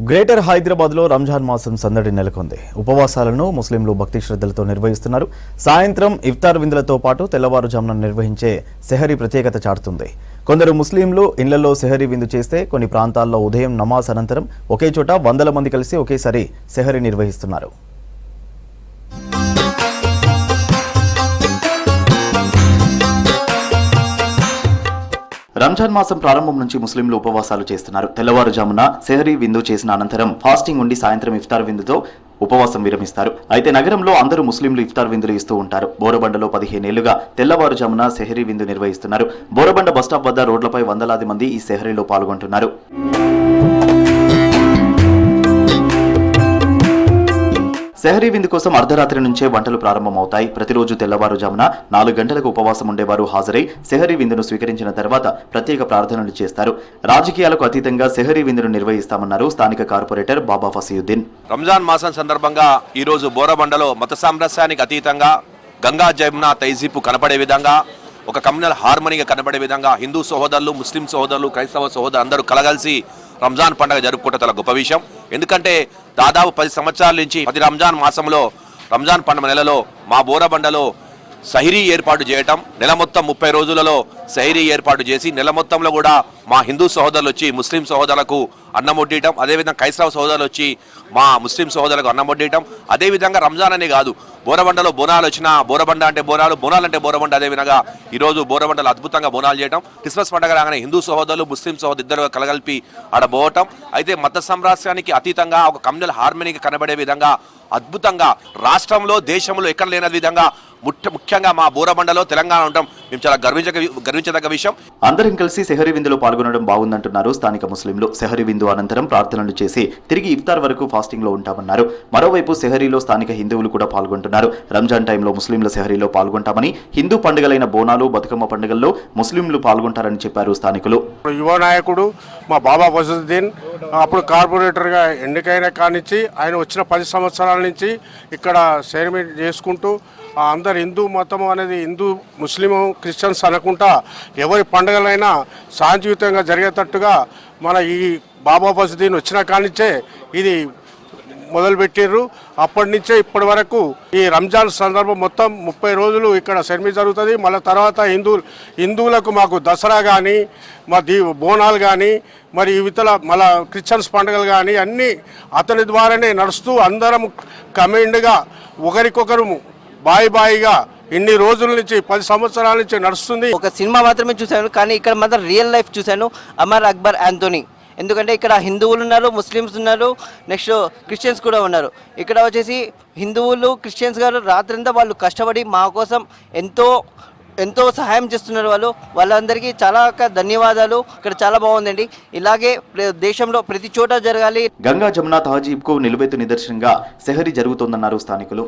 Greater హైదరాబాద్లో రంజాన్ మాసం సందడి నెలకొంది. ఉపవాసాలను ముస్లింలు భక్తి శ్రద్ధలతో నిర్వహిస్తున్నారు. సాయంత్రం ఇఫ్తార్ విందులతో పాటు తెల్లవారుజామున నిర్వహించే సెహరీ ప్రత్యేకత చాటుతుంది. కొందరు ముస్లింలు ఇళ్లలో సెహరీ విందు చేస్తే కొన్ని ప్రాంతాల్లో ఉదయం నమాజ్ అనంతరం ఒకే చోట వందల మంది కలిసి ఒకేసారి సెహరీ నిర్వహిస్తున్నారు. రంజాన్ మాసం ప్రారంభం నుంచి ముస్లింలు ఉపవాసాలు చేస్తున్నారు. తెల్లవారుజామున సెహరీ విందు చేసిన అనంతరం ఫాస్టింగ్ ఉండి సాయంత్రం ఇఫ్తార్ విందుతో ఉపవాసం విరమిస్తారు. అయితే నగరంలో అందరూ ముస్లింలు ఇఫ్తార్ విందులు ఇస్తూ ఉంటారు. బోరబండలో 15 ఏళ్లుగా తెల్లవారుజామున సెహరీ విందు నిర్వహిస్తున్నారు. బోరబండ బస్టాప్ వద్ద రోడ్లపై వందలాది మంది ఈ సెహరీలో పాల్గొంటున్నారు. సెహరీ విందు కోసం అర్ధరాత్రి నుంచే వంటలు ప్రారంభమవుతాయి. ప్రతిరోజు తెల్లవారుజామున 4 గంటలకు ఉపవాసం ఉండేవారు హాజరై సెహరీ విందును స్వీకరించిన తర్వాత ప్రత్యేక ప్రార్థనలు చేస్తారు. రాజకీయాలకు అతీతంగా సెహరీ విందును నిర్వహిస్తామన్నారు స్థానిక కార్పొరేటర్ బాబా ఫసీయుద్దీన్. రంజాన్ మాసం సందర్భంగా ఈరోజు బోరబండలో మత సామరస్యానికి అతీతంగా గంగా జమున తైజీపు కనపడే విధంగా ఒక కమ్యూనల్ హార్మనీగా కనబడే విధంగా హిందూ సహోదరులు, ముస్లిం సహోదరులు, క్రైస్తవ సహోదరులు అందరూ కలగలిసి రంజాన్ పండుగ జరుపుకోవడం చాలా గొప్ప విషయం. ఎందుకంటే దాదాపు 10 సంవత్సరాల నుంచి ప్రతి రంజాన్ మాసంలో రంజాన్ పండుగ నెలలో మా బోరబండలో సహరీ ఏర్పాటు చేయటం, నెల మొత్తం 30 రోజులలో సహరీ ఏర్పాటు చేసి నెల మొత్తంలో కూడా మా హిందూ సహోదరులు వచ్చి ముస్లిం సహోదరులకు అన్నం వడ్డీయటం, అదేవిధంగా క్రైస్తవ సహోదరులు వచ్చి మా ముస్లిం సహోదరులకు అన్నం వడ్డీయటం, అదేవిధంగా రంజాన్ అనే కాదు బోరబండలో బోనాలు వచ్చినా బోరబండ అంటే బోనాలు, బోనాలు అంటే బోరబండ, అదేవిధంగా ఈరోజు బోరబండలో అద్భుతంగా బోనాలు చేయడం, క్రిస్మస్ పండుగ రాగానే హిందూ సహోదరులు ముస్లిం సహోదరు ఇద్దరు కలగలిపి ఆడ పోవటం, అయితే మత సామరస్యానికి అతీతంగా ఒక కమ్యూనల్ హార్మనీకి కనబడే విధంగా అద్భుతంగా రాష్ట్రంలో దేశంలో ఎక్కడ లేని విధంగా ముఖ్యంగా మా బోరబండలో తెలంగాణ ఉండడం మేము చాలా గర్వించదగ్గ విషయం. అందరం కలిసి సెహరీ విందులో పాల్గొనడం బాగుందంటున్నారు స్థానిక ముస్లింలు. సెహరీ విందు అనంతరం ప్రార్థనలు చేసి తిరిగి ఇఫ్తార్ వరకు ఫాస్టింగ్ లో ఉంటామన్నారు. మరోవైపు సెహరీలో స్థానిక హిందువులు కూడా పాల్గొంటున్నారు. రంజాన్ టైంలో ముస్లింల సెహరీలో పాల్గొంటామని, హిందూ పండుగలైన బోనాలు, బతుకమ్మ పండుగల్లో ముస్లింలు పాల్గొంటారని చెప్పారు స్థానికులు. యువ నాయకుడు మా బాబా ఫసీయుద్దీన్ అప్పుడు కార్పొరేటర్గా ఎన్నికైన కానించి ఆయన వచ్చిన 10 సంవత్సరాల నుంచి ఇక్కడ సెరమనీ చేసుకుంటూ అందరు హిందూ మతం అనేది హిందూ, ముస్లిము, క్రిస్టియన్స్ అనకుండా ఎవరి పండుగలైనా శాంతియుతంగా జరిగేటట్టుగా మన ఈ బాబా ఫసీయుద్దీన్ వచ్చిన కానించే ఇది మొదలుపెట్టారు. అప్పటి నుంచే ఇప్పటి వరకు ఈ రంజాన్ సందర్భం మొత్తం 30 రోజులు ఇక్కడ సెరమనీ జరుగుతుంది. మళ్ళీ తర్వాత హిందువులకు మాకు దసరా కానీ, మా బోనాలు కానీ, మరి ఇతర మళ్ళా క్రిస్టియన్స్ పండుగలు కానీ అన్నీ అతని ద్వారానే నడుస్తూ అందరం కమెండ్గా ఒకరికొకరు బాయిగా ఇన్ని రోజుల నుంచి 10 సంవత్సరాల నుంచి నడుస్తుంది. ఒక సినిమా మాత్రమే చూశాను, కానీ ఇక్కడ మాత్రం రియల్ లైఫ్ చూశాను. అమర్ అక్బర్ యాంథోనీ. ఎందుకంటే ఇక్కడ హిందువులు ఉన్నారు, ముస్లిమ్స్ ఉన్నారు, నెక్స్ట్ క్రిస్టియన్స్ కూడా ఉన్నారు. ఇక్కడ వచ్చేసి హిందువులు, క్రిస్టియన్స్ గారు రాత్రంతా వాళ్ళు కష్టపడి మా కోసం ఎంతో సహాయం చేస్తున్నారు. వాళ్ళందరికీ చాలా ధన్యవాదాలు. ఇక్కడ చాలా బాగుందండి. ఇలాగే దేశంలో ప్రతి చోట జరగాలి. గంగా జమున తహజీబ్కు నిలువెత్తు నిదర్శనంగా సెహరీ జరుగుతోందన్నారు స్థానికులు.